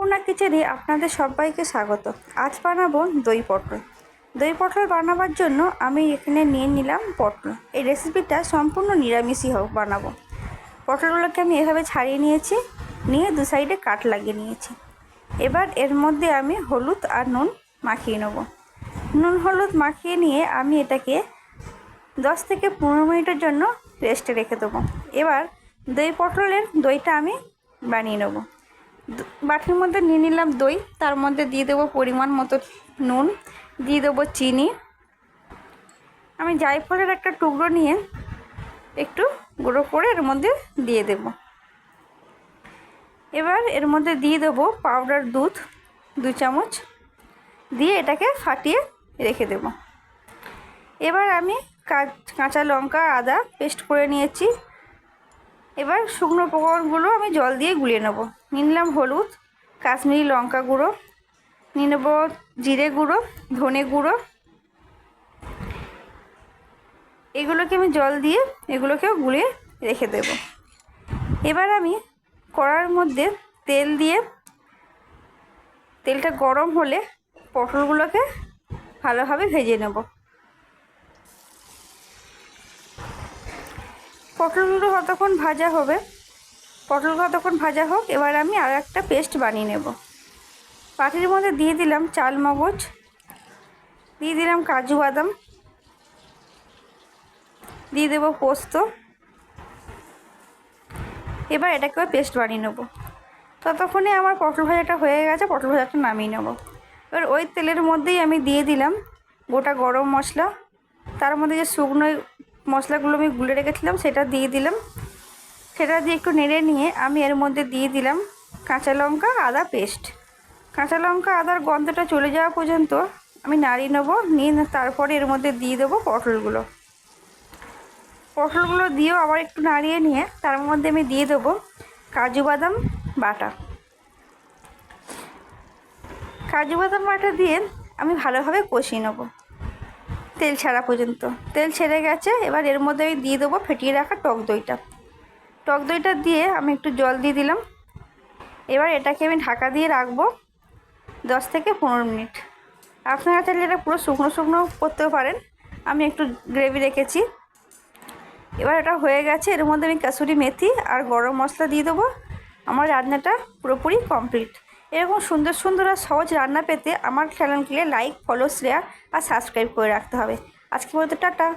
অন্নপূর্ণা কিচেনে আপনাদের সবাইকে স্বাগত। আজ বানাবো দই পটল। দই পটল বানাবার জন্য আমি এখানে নিয়ে নিলাম পটল। এই রেসিপিটা সম্পূর্ণ নিরামিষই বানাবো। পটলগুলোকে আমি এভাবে ছাড়িয়ে নিয়েছি, নিয়ে দু সাইডে কাট লাগিয়ে নিয়েছি। এবার এর মধ্যে আমি হলুদ আর নুন মাখিয়ে নেব। নুন হলুদ মাখিয়ে নিয়ে আমি এটাকে 10 থেকে 15 মিনিটের জন্য রেস্টে রেখে দেবো। এবার পটলের দইটা আমি বানিয়ে নেব। বাটির মধ্যে নিয়ে নিলাম দই, তার মধ্যে দিয়ে দেবো পরিমাণ মতো নুন, দিয়ে দেবো চিনি। আমি জায়ফলের একটা টুকরো নিয়ে একটু গুঁড়ো করে এর মধ্যে দিয়ে দেব। এবার এর মধ্যে দিয়ে দেবো পাউডার দুধ 2 চামচ, দিয়ে এটাকে ফাটিয়ে রেখে দেব। এবার আমি কাঁচা লঙ্কা আদা পেস্ট করে নিয়েছি। এবার শুকনো উপকরণগুলো আমি জল দিয়ে গুলিয়ে নেব। নিয়ে নিলাম হলুদ, কাশ্মীরি লঙ্কা গুঁড়ো, নিয়ে নেব জিরে গুঁড়ো, ধনে গুঁড়ো। এগুলোকে আমি জল দিয়ে এগুলোকেও গুলিয়ে রেখে দেব। এবার আমি কড়ার মধ্যে তেল দিয়ে, তেলটা গরম হলে পটলগুলোকে ভালোভাবে ভেজে নেব। পটলগুলো কতক্ষণ ভাজা হবে, কতক্ষণ ভাজা হোক। এবার আমি আর একটা পেস্ট বানিয়ে নেব। বাটির মধ্যে দিয়ে দিলাম চাল মগজ, দিয়ে দিলাম কাজু বাদাম, দিয়ে দেবো পোস্ত। এবার এটাকে পেস্ট বানিয়ে নেব। ততক্ষণে আমার পটল ভাজাটা হয়ে গেছে, পটল ভাজাটা নামিয়ে নেব। এবার ওই তেলের মধ্যেই আমি দিয়ে দিলাম গোটা গরম মশলা, তার মধ্যে যে শুকনো মশলাগুলো আমি গুলে রেখেছিলাম সেটা দিয়ে দিলাম। সেটা দিয়ে একটু নেড়ে নিয়ে আমি এর মধ্যে দিয়ে দিলাম কাঁচা লঙ্কা আদা পেস্ট। কাঁচা লঙ্কা আদার গন্ধটা চলে যাওয়া পর্যন্ত আমি নাড়িয়ে নেব। নিয়ে তারপরে এর মধ্যে দিয়ে দেবো পটলগুলো দিয়েও আবার একটু নাড়িয়ে নিয়ে তার মধ্যে আমি দিয়ে দেবো কাজু বাদাম বাটা। কাজু বাদাম বাটা দিয়ে আমি ভালোভাবে কষিয়ে নেব তেল ছাড়া পর্যন্ত। তেল ছেড়ে গেছে, এবার এর মধ্যে আমি দিয়ে দেবো ফেটিয়ে রাখা টক দইটা দিয়ে আমি একটু জল দিয়ে দিলাম। এবার এটাকে আমি ঢাকা দিয়ে রাখবো 10 থেকে 15 মিনিট। আপনারা চাইলে এটা পুরো শুকনো করতেও পারেন, আমি একটু গ্রেভি রেখেছি। এবার এটা হয়ে গেছে, এর মধ্যে আমি কাসুরি মেথি আর গরম মশলা দিয়ে দেবো। আমার রান্নাটা পুরোপুরি কমপ্লিট। এরকম সুন্দর আর সহজ রান্না পেতে আমার চ্যানেলকে লাইক, ফলো, শেয়ার আর সাবস্ক্রাইব করে রাখতে হবে। আজকে মতো টাটা।